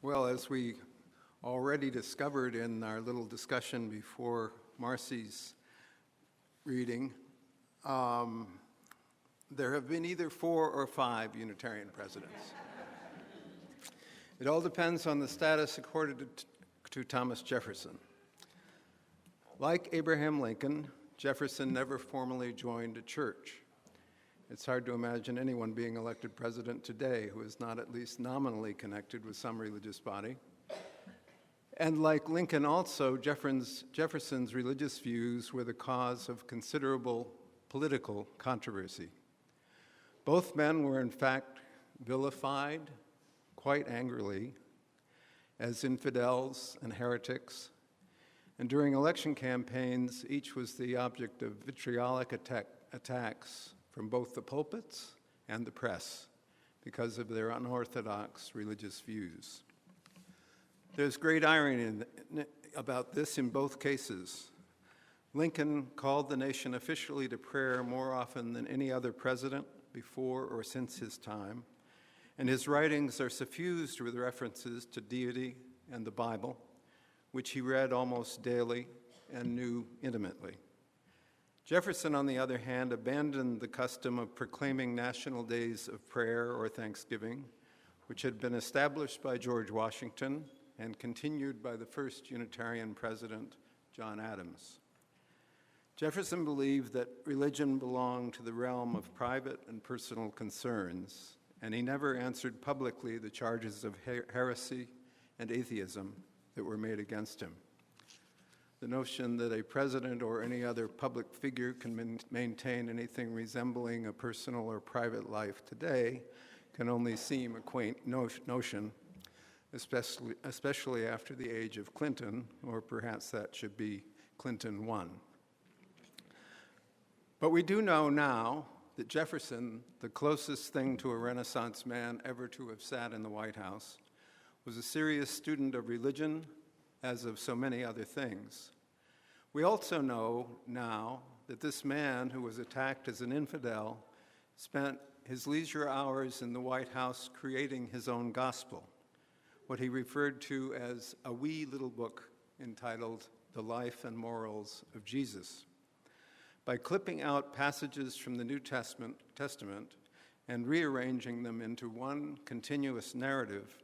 Well, as we already discovered in our little discussion before Marcy's reading, there have been either 4 or 5 Unitarian presidents. It all depends on the status accorded to Thomas Jefferson. Like Abraham Lincoln, Jefferson never formally joined a church. It's hard to imagine anyone being elected president today who is not at least nominally connected with some religious body. And like Lincoln also, Jefferson's religious views were the cause of considerable political controversy. Both men were in fact vilified quite angrily as infidels and heretics, and during election campaigns, each was the object of vitriolic attacks from both the pulpits and the press because of their unorthodox religious views. There's great irony about this in both cases. Lincoln called the nation officially to prayer more often than any other president before or since his time, and his writings are suffused with references to deity and the Bible, which he read almost daily and knew intimately. Jefferson, on the other hand, abandoned the custom of proclaiming national days of prayer or thanksgiving, which had been established by George Washington and continued by the first Unitarian president, John Adams. Jefferson believed that religion belonged to the realm of private and personal concerns, and he never answered publicly the charges of heresy and atheism that were made against him. The notion that a president or any other public figure can maintain anything resembling a personal or private life today can only seem a quaint notion, especially after the age of Clinton, or perhaps that should be Clinton 1. But we do know now that Jefferson, the closest thing to a Renaissance man ever to have sat in the White House, was a serious student of religion, as of so many other things. We also know now that this man, who was attacked as an infidel, spent his leisure hours in the White House creating his own gospel, what he referred to as a wee little book entitled The Life and Morals of Jesus. By clipping out passages from the New Testament and rearranging them into one continuous narrative,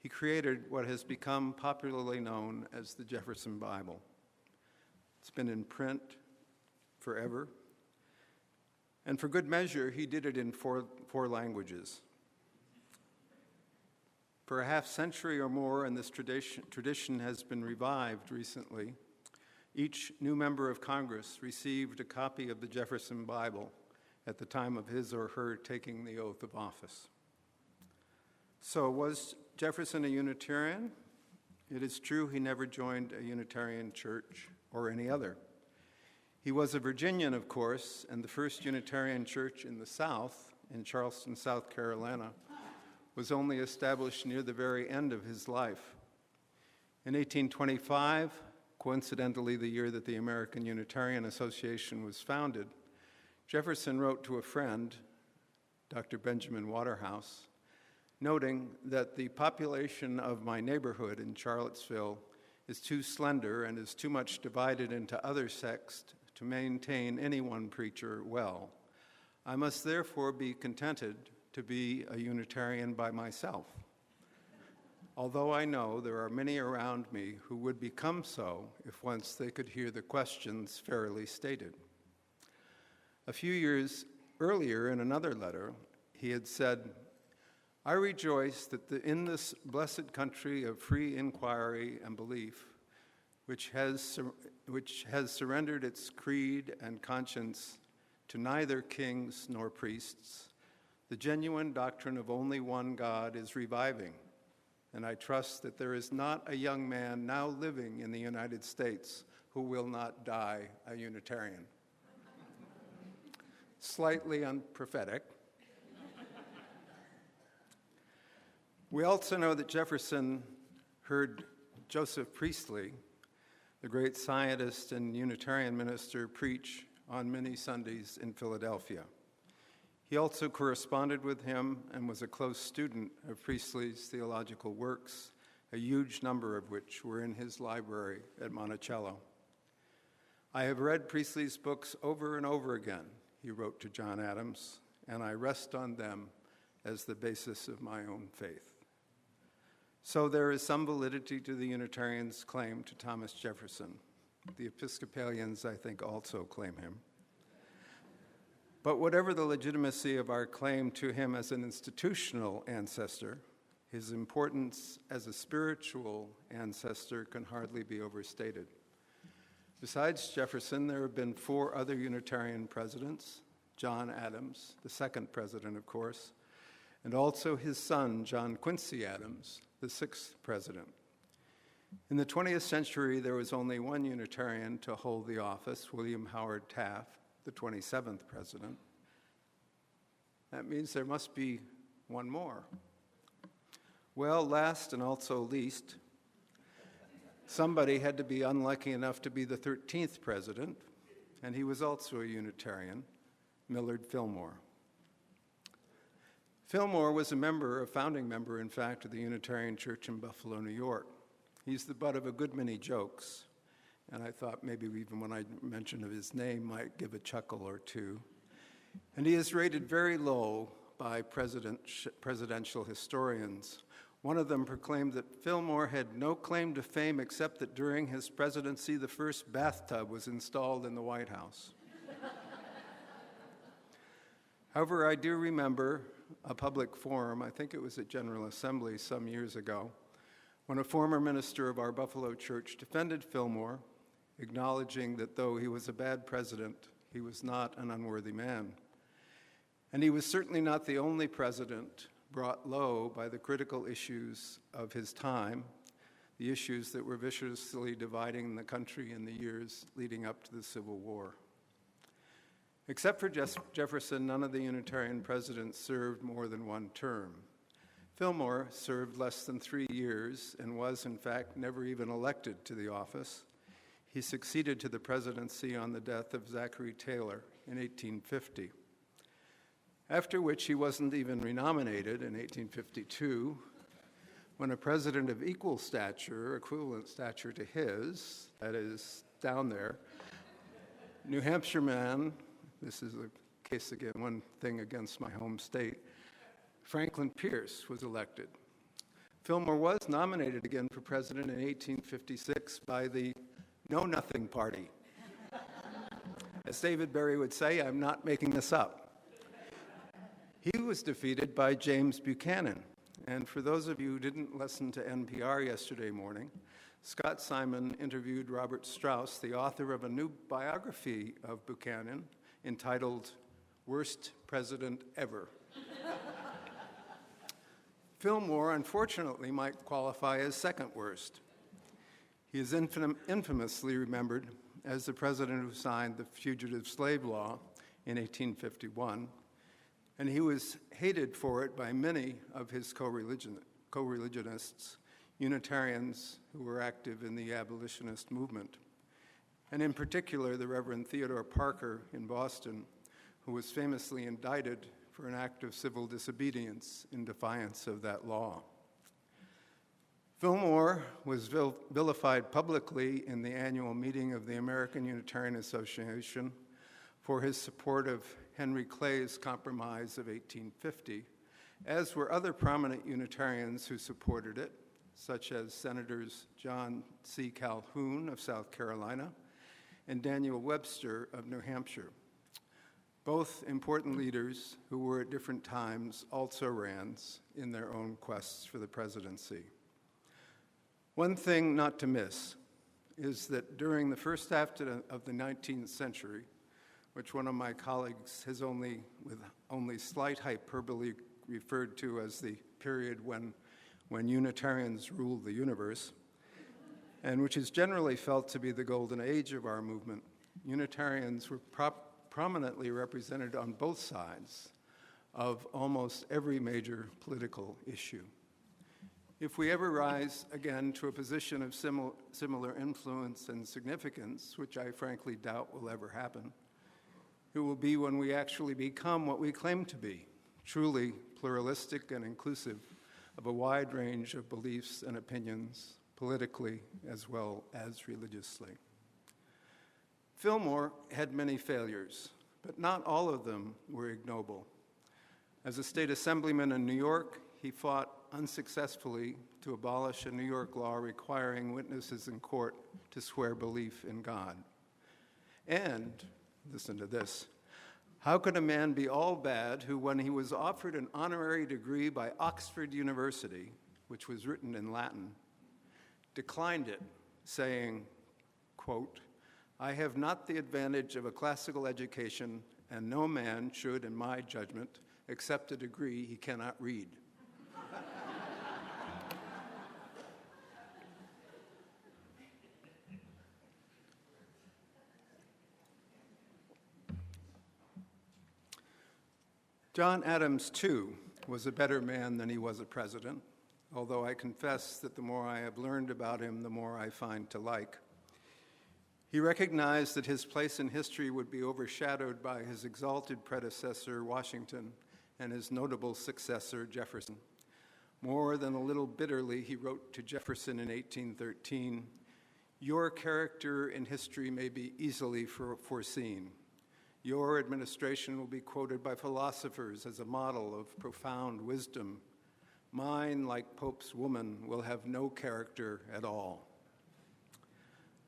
he created what has become popularly known as the Jefferson Bible. It's been in print forever, and for good measure, he did it in four languages. For a half century or more, and this tradition has been revived recently, each new member of Congress received a copy of the Jefferson Bible at the time of his or her taking the oath of office. So was Jefferson a Unitarian? It is true he never joined a Unitarian church or any other. He was a Virginian, of course, and the first Unitarian church in the South, in Charleston, South Carolina, was only established near the very end of his life. In 1825, coincidentally the year that the American Unitarian Association was founded, Jefferson wrote to a friend, Dr. Benjamin Waterhouse, noting that the population of my neighborhood in Charlottesville is too slender and is too much divided into other sects to maintain any one preacher well. I must therefore be contented to be a Unitarian by myself, although I know there are many around me who would become so if once they could hear the questions fairly stated. A few years earlier, in another letter, he had said, I rejoice that in this blessed country of free inquiry and belief, which has surrendered its creed and conscience to neither kings nor priests, the genuine doctrine of only one God is reviving, and I trust that there is not a young man now living in the United States who will not die a Unitarian. Slightly unprophetic. We also know that Jefferson heard Joseph Priestley, the great scientist and Unitarian minister, preach on many Sundays in Philadelphia. He also corresponded with him and was a close student of Priestley's theological works, a huge number of which were in his library at Monticello. "I have read Priestley's books over and over again," he wrote to John Adams, "and I rest on them as the basis of my own faith." So there is some validity to the Unitarians' claim to Thomas Jefferson. The Episcopalians, I think, also claim him. But whatever the legitimacy of our claim to him as an institutional ancestor, his importance as a spiritual ancestor can hardly be overstated. Besides Jefferson, there have been 4 other Unitarian presidents: John Adams, the second president, of course, and also his son, John Quincy Adams, the 6th president. In the 20th century, there was only one Unitarian to hold the office, William Howard Taft, the 27th president. That means there must be one more. Well, last and also least, somebody had to be unlucky enough to be the 13th president, and he was also a Unitarian, Millard Fillmore. Fillmore was a founding member, in fact, of the Unitarian Church in Buffalo, New York. He's the butt of a good many jokes, and I thought maybe even when I mentioned of his name might give a chuckle or two. And he is rated very low by presidential historians. One of them proclaimed that Fillmore had no claim to fame except that during his presidency, the first bathtub was installed in the White House. However, I do remember a public forum, I think it was at General Assembly some years ago, when a former minister of our Buffalo church defended Fillmore, acknowledging that though he was a bad president, he was not an unworthy man. And he was certainly not the only president brought low by the critical issues of his time, the issues that were viciously dividing the country in the years leading up to the Civil War. Except for Jefferson, none of the Unitarian presidents served more than one term. Fillmore served less than 3 years and was, in fact, never even elected to the office. He succeeded to the presidency on the death of Zachary Taylor in 1850, after which he wasn't even renominated in 1852, when a president of equivalent stature to his, that is, down there, New Hampshire man, this is a case again, one thing against my home state, Franklin Pierce was elected. Fillmore was nominated again for president in 1856 by the Know-Nothing Party. As David Berry would say, I'm not making this up. He was defeated by James Buchanan. And for those of you who didn't listen to NPR yesterday morning, Scott Simon interviewed Robert Strauss, the author of a new biography of Buchanan entitled Worst President Ever. Fillmore, unfortunately, might qualify as second worst. He is infamously remembered as the president who signed the Fugitive Slave Law in 1851, and he was hated for it by many of his co-religionists, Unitarians who were active in the abolitionist movement, and in particular the Reverend Theodore Parker in Boston, who was famously indicted for an act of civil disobedience in defiance of that law. Fillmore was vilified publicly in the annual meeting of the American Unitarian Association for his support of Henry Clay's Compromise of 1850, as were other prominent Unitarians who supported it, such as Senators John C. Calhoun of South Carolina and Daniel Webster of New Hampshire. Both important leaders who were at different times also ran in their own quests for the presidency. One thing not to miss is that during the first half of the 19th century, which one of my colleagues has with only slight hyperbole referred to as the period when Unitarians ruled the universe, and which is generally felt to be the golden age of our movement, Unitarians were prominently represented on both sides of almost every major political issue. If we ever rise again to a position of similar influence and significance, which I frankly doubt will ever happen, it will be when we actually become what we claim to be, truly pluralistic and inclusive, of a wide range of beliefs and opinions, politically as well as religiously. Fillmore had many failures, but not all of them were ignoble. As a state assemblyman in New York, he fought unsuccessfully to abolish a New York law requiring witnesses in court to swear belief in God. And, listen to this, how could a man be all bad who, when he was offered an honorary degree by Oxford University, which was written in Latin, declined it, saying, quote, "I have not the advantage of a classical education, and no man should, in my judgment, accept a degree he cannot read." John Adams, too, was a better man than he was a president, although I confess that the more I have learned about him, the more I find to like. He recognized that his place in history would be overshadowed by his exalted predecessor, Washington, and his notable successor, Jefferson. More than a little bitterly, he wrote to Jefferson in 1813, "Your character in history may be easily foreseen. Your administration will be quoted by philosophers as a model of profound wisdom. Mine, like Pope's woman, will have no character at all."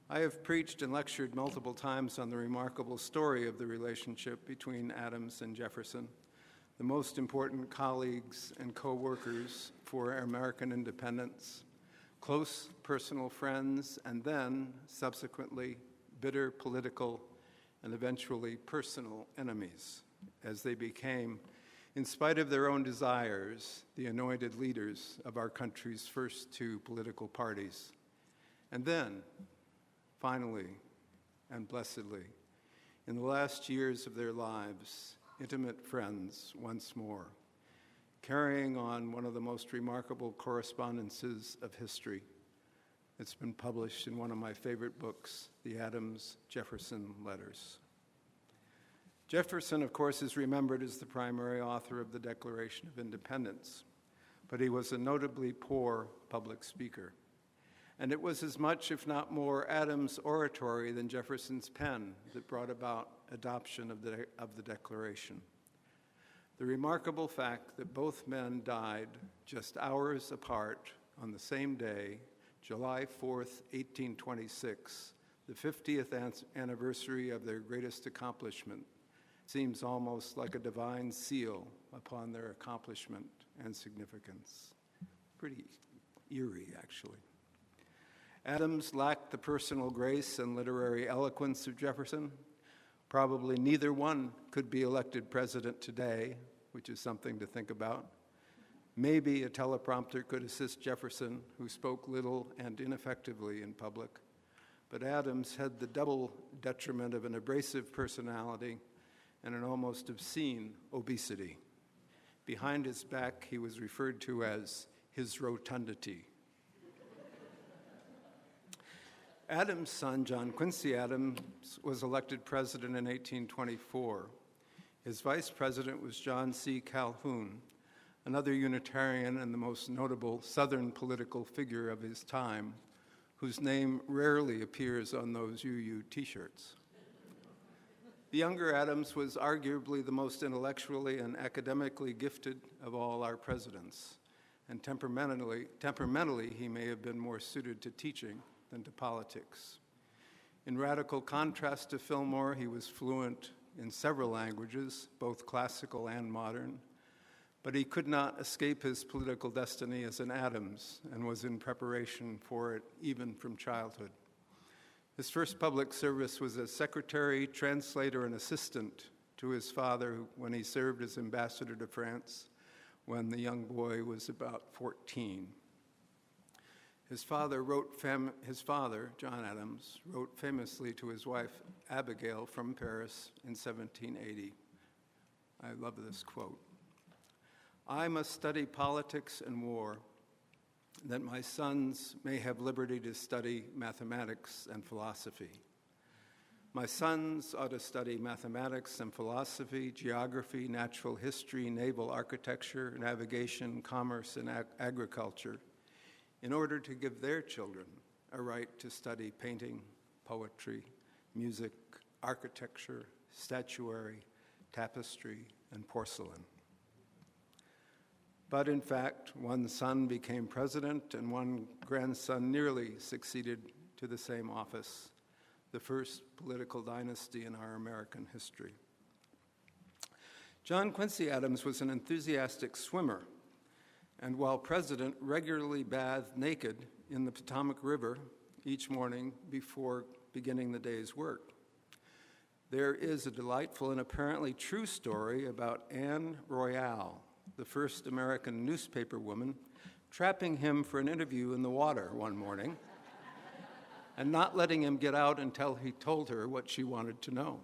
I have preached and lectured multiple times on the remarkable story of the relationship between Adams and Jefferson, the most important colleagues and co-workers for American independence, close personal friends, and then, subsequently, bitter political and eventually personal enemies, as they became, in spite of their own desires, the anointed leaders of our country's first two political parties. And then, finally and blessedly, in the last years of their lives, intimate friends once more, carrying on one of the most remarkable correspondences of history. It's been published in one of my favorite books, the Adams-Jefferson Letters. Jefferson, of course, is remembered as the primary author of the Declaration of Independence, but he was a notably poor public speaker. And it was as much, if not more, Adams' oratory than Jefferson's pen that brought about adoption of the Declaration. The remarkable fact that both men died just hours apart on the same day, July 4th, 1826, the 50th anniversary of their greatest accomplishment, seems almost like a divine seal upon their accomplishment and significance. Pretty eerie, actually. Adams lacked the personal grace and literary eloquence of Jefferson. Probably neither one could be elected president today, which is something to think about. Maybe a teleprompter could assist Jefferson, who spoke little and ineffectively in public. But Adams had the double detriment of an abrasive personality and an almost obscene obesity. Behind his back, he was referred to as his rotundity. Adams' son, John Quincy Adams, was elected president in 1824. His vice president was John C. Calhoun, another Unitarian and the most notable Southern political figure of his time, whose name rarely appears on those UU t-shirts. The younger Adams was arguably the most intellectually and academically gifted of all our presidents, and temperamentally he may have been more suited to teaching than to politics. In radical contrast to Fillmore, he was fluent in several languages, both classical and modern, but he could not escape his political destiny as an Adams and was in preparation for it even from childhood. His first public service was as secretary, translator, and assistant to his father when he served as ambassador to France when the young boy was about 14. His father, John Adams, wrote famously to his wife, Abigail, from Paris in 1780. I love this quote. "I must study politics and war, that my sons may have liberty to study mathematics and philosophy. My sons ought to study mathematics and philosophy, geography, natural history, naval architecture, navigation, commerce, and agriculture in order to give their children a right to study painting, poetry, music, architecture, statuary, tapestry, and porcelain. But in fact, one son became president and one grandson nearly succeeded to the same office, the first political dynasty in our American history. John Quincy Adams was an enthusiastic swimmer, and while president, regularly bathed naked in the Potomac River each morning before beginning the day's work. There is a delightful and apparently true story about Anne Royale, the first American newspaper woman, trapping him for an interview in the water one morning and not letting him get out until he told her what she wanted to know.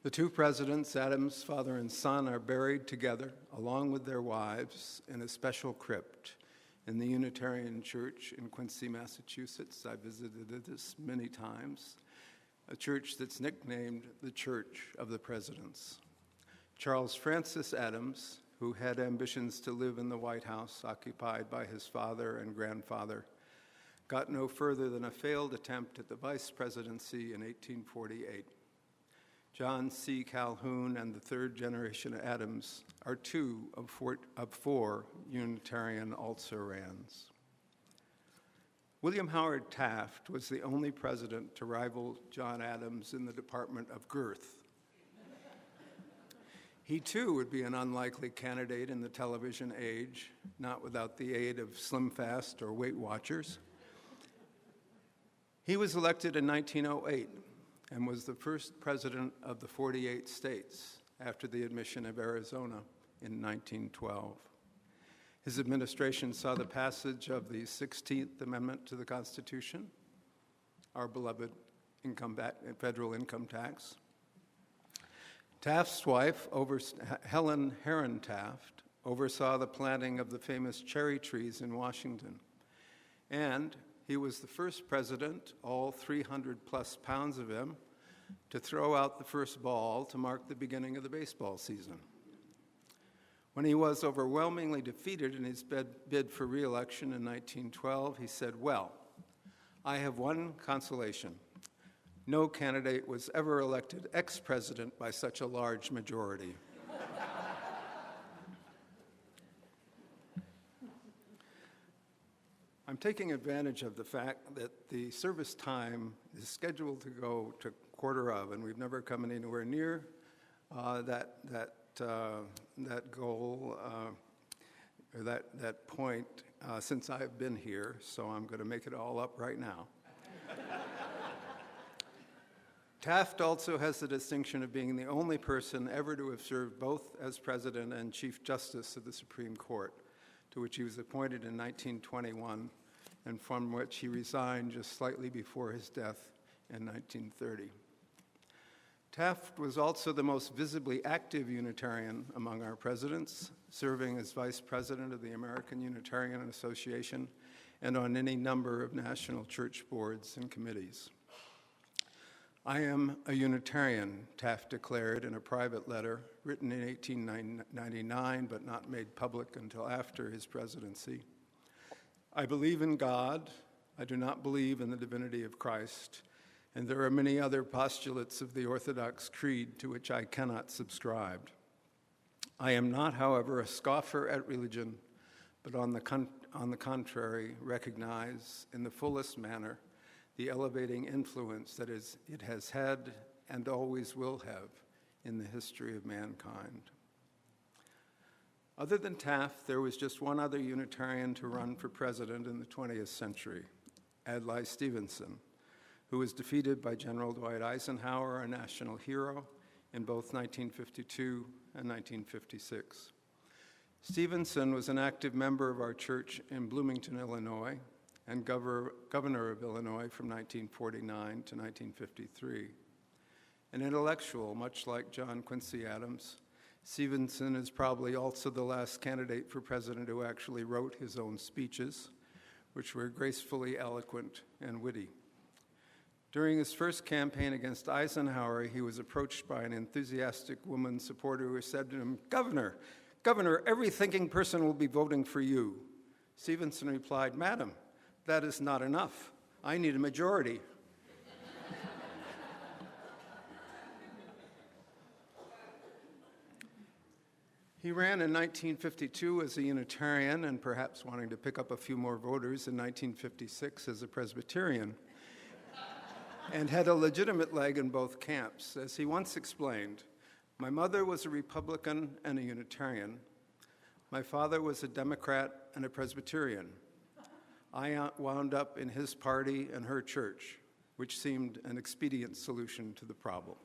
The two presidents, Adams, father and son, are buried together, along with their wives, in a special crypt in the Unitarian Church in Quincy, Massachusetts. I visited this many times, a church that's nicknamed the Church of the Presidents. Charles Francis Adams, who had ambitions to live in the White House occupied by his father and grandfather, got no further than a failed attempt at the vice presidency in 1848. John C. Calhoun and the third generation Adams are two of four Unitarian also-rans. William Howard Taft was the only president to rival John Adams in the Department of Girth. He too would be an unlikely candidate in the television age, not without the aid of Slim Fast or Weight Watchers. He was elected in 1908 and was the first president of the 48 states after the admission of Arizona in 1912. His administration saw the passage of the 16th Amendment to the Constitution, our beloved federal income tax. Taft's wife, Helen Herron Taft, oversaw the planting of the famous cherry trees in Washington. And he was the first president, all 300-plus pounds of him, to throw out the first ball to mark the beginning of the baseball season. When he was overwhelmingly defeated in his bid for re-election in 1912, he said, "Well, I have one consolation. No candidate was ever elected ex-president by such a large majority." I'm taking advantage of the fact that the service time is scheduled to go to quarter of, and we've never come anywhere near that goal or that point since I've been here. So I'm going to make it all up right now. Taft also has the distinction of being the only person ever to have served both as president and Chief Justice of the Supreme Court, to which he was appointed in 1921 and from which he resigned just slightly before his death in 1930. Taft was also the most visibly active Unitarian among our presidents, serving as vice president of the American Unitarian Association and on any number of national church boards and committees. "I am a Unitarian," Taft declared in a private letter written in 1899 but not made public until after his presidency. "I believe in God. I do not believe in the divinity of Christ, and there are many other postulates of the Orthodox Creed to which I cannot subscribe. I am not, however, a scoffer at religion, but on the contrary, recognize in the fullest manner the elevating influence that it has had and always will have in the history of mankind." Other than Taft, there was just one other Unitarian to run for president in the 20th century, Adlai Stevenson, who was defeated by General Dwight Eisenhower, a national hero, in both 1952 and 1956. Stevenson was an active member of our church in Bloomington, Illinois, and governor of Illinois from 1949 to 1953. An intellectual, much like John Quincy Adams, Stevenson is probably also the last candidate for president who actually wrote his own speeches, which were gracefully eloquent and witty. During his first campaign against Eisenhower, he was approached by an enthusiastic woman supporter who said to him, Governor, every thinking person will be voting for you. Stevenson replied, Madam, that is not enough. I need a majority. He ran in 1952 as a Unitarian and perhaps wanting to pick up a few more voters in 1956 as a Presbyterian, and had a legitimate leg in both camps. As he once explained, my mother was a Republican and a Unitarian. My father was a Democrat and a Presbyterian. I wound up in his party and her church, which seemed an expedient solution to the problem.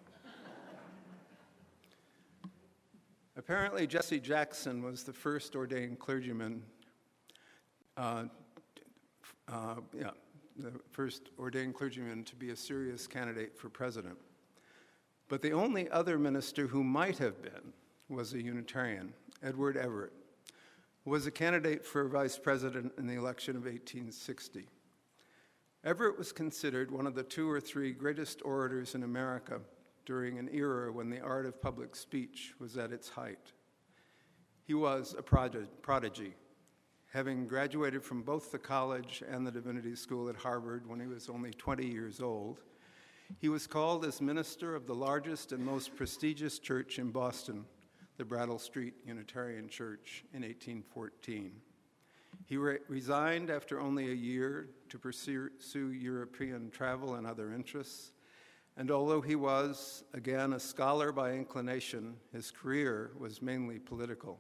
Apparently, Jesse Jackson was the first ordained clergyman, the first ordained clergyman to be a serious candidate for president. But the only other minister who might have been was a Unitarian, Edward Everett, who was a candidate for vice president in the election of 1860. Everett was considered one of the 2 or 3 greatest orators in America during an era when the art of public speech was at its height. He was a prodigy, having graduated from both the college and the divinity school at Harvard when he was only 20 years old. He was called as minister of the largest and most prestigious church in Boston, the Brattle Street Unitarian Church, in 1814. He resigned after only a year to pursue European travel and other interests. And although he was, again, a scholar by inclination, his career was mainly political.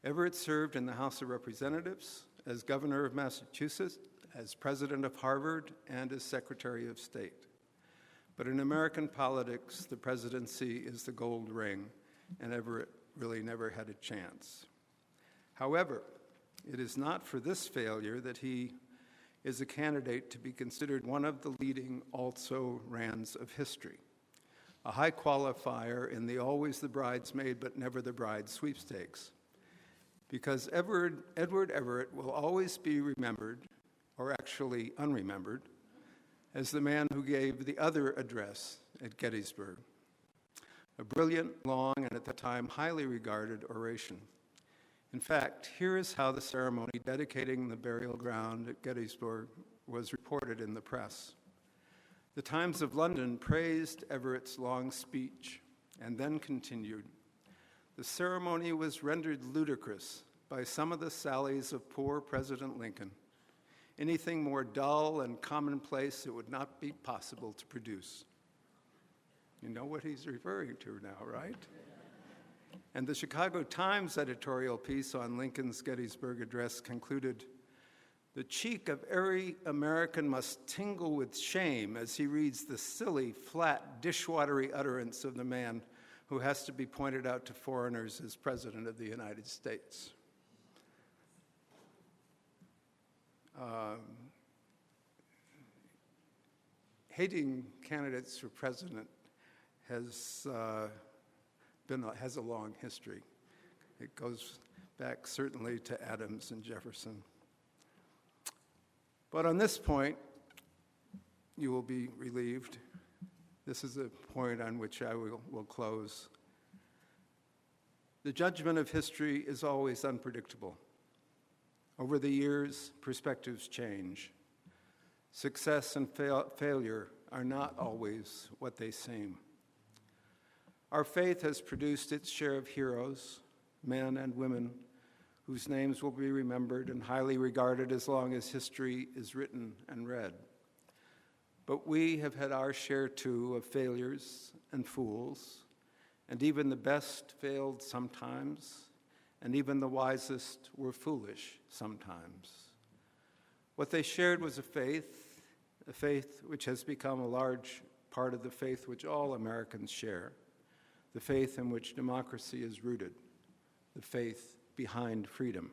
Everett served in the House of Representatives, as governor of Massachusetts, as president of Harvard, and as Secretary of State. But in American politics, the presidency is the gold ring, and Everett really never had a chance. However, it is not for this failure that he is a candidate to be considered one of the leading also-rans of history, a high qualifier in the always the bridesmaid but never the bride sweepstakes. Because Edward Everett will always be remembered, or actually unremembered, as the man who gave the other address at Gettysburg, a brilliant, long, and at the time highly regarded oration. In fact, here is how the ceremony dedicating the burial ground at Gettysburg was reported in the press. The Times of London praised Everett's long speech and then continued, the ceremony was rendered ludicrous by some of the sallies of poor President Lincoln. Anything more dull and commonplace it would not be possible to produce. You know what he's referring to now, right? And the Chicago Times editorial piece on Lincoln's Gettysburg Address concluded, the cheek of every American must tingle with shame as he reads the silly, flat, dishwatery utterance of the man who has to be pointed out to foreigners as President of the United States. Hating candidates for president has a long history. It goes back certainly to Adams and Jefferson. But on this point, you will be relieved. This is a point on which I will close. The judgment of history is always unpredictable. Over the years, perspectives change. Success and failure are not always what they seem. Our faith has produced its share of heroes, men and women, whose names will be remembered and highly regarded as long as history is written and read. But we have had our share, too, of failures and fools, and even the best failed sometimes, and even the wisest were foolish sometimes. What they shared was a faith which has become a large part of the faith which all Americans share, the faith in which democracy is rooted, the faith behind freedom.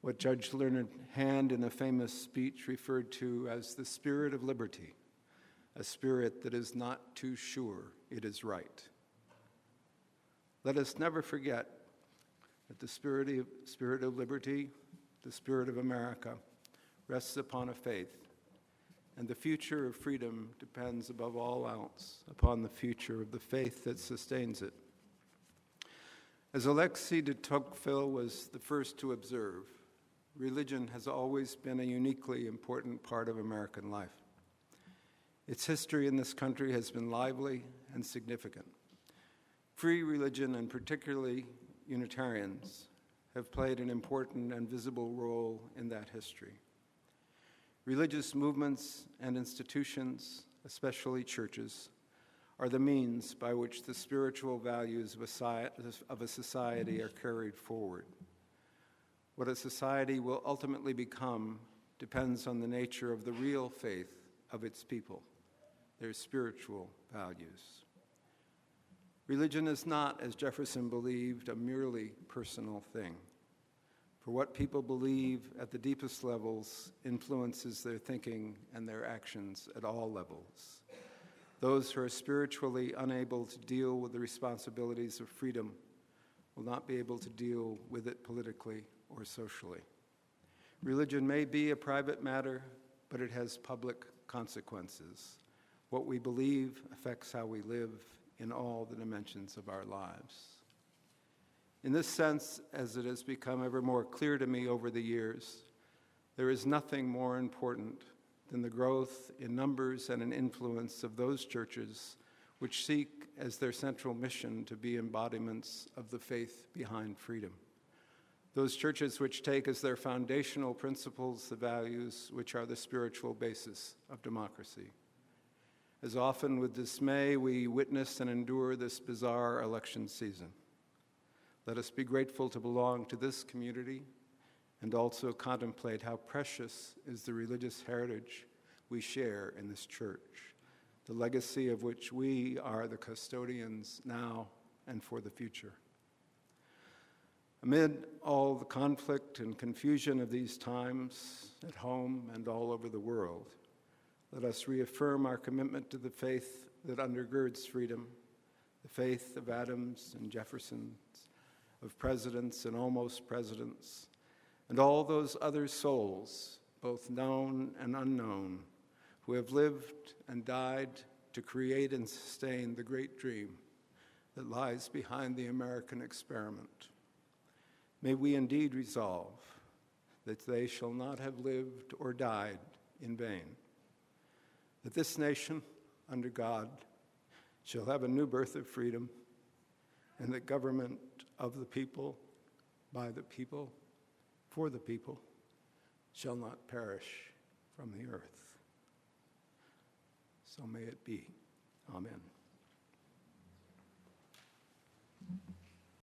What Judge Learned Hand in a famous speech referred to as the spirit of liberty, a spirit that is not too sure it is right. Let us never forget that the spirit of liberty, the spirit of America, rests upon a faith and the future of freedom depends above all else upon the future of the faith that sustains it. As Alexis de Tocqueville was the first to observe, religion has always been a uniquely important part of American life. Its history in this country has been lively and significant. Free religion, and particularly Unitarians, have played an important and visible role in that history. Religious movements and institutions, especially churches, are the means by which the spiritual values of a society are carried forward. What a society will ultimately become depends on the nature of the real faith of its people, their spiritual values. Religion is not, as Jefferson believed, a merely personal thing. For what people believe at the deepest levels influences their thinking and their actions at all levels. Those who are spiritually unable to deal with the responsibilities of freedom will not be able to deal with it politically or socially. Religion may be a private matter, but it has public consequences. What we believe affects how we live in all the dimensions of our lives. In this sense, as it has become ever more clear to me over the years, there is nothing more important than the growth in numbers and in influence of those churches which seek as their central mission to be embodiments of the faith behind freedom. Those churches which take as their foundational principles the values which are the spiritual basis of democracy. As often with dismay, we witness and endure this bizarre election season. Let us be grateful to belong to this community and also contemplate how precious is the religious heritage we share in this church, the legacy of which we are the custodians now and for the future. Amid all the conflict and confusion of these times, at home and all over the world, let us reaffirm our commitment to the faith that undergirds freedom, the faith of Adams and Jeffersons, of presidents and almost presidents, and all those other souls, both known and unknown, who have lived and died to create and sustain the great dream that lies behind the American experiment. May we indeed resolve that they shall not have lived or died in vain, that this nation, under God, shall have a new birth of freedom, and that government of the people, by the people, for the people, shall not perish from the earth. So may it be. Amen.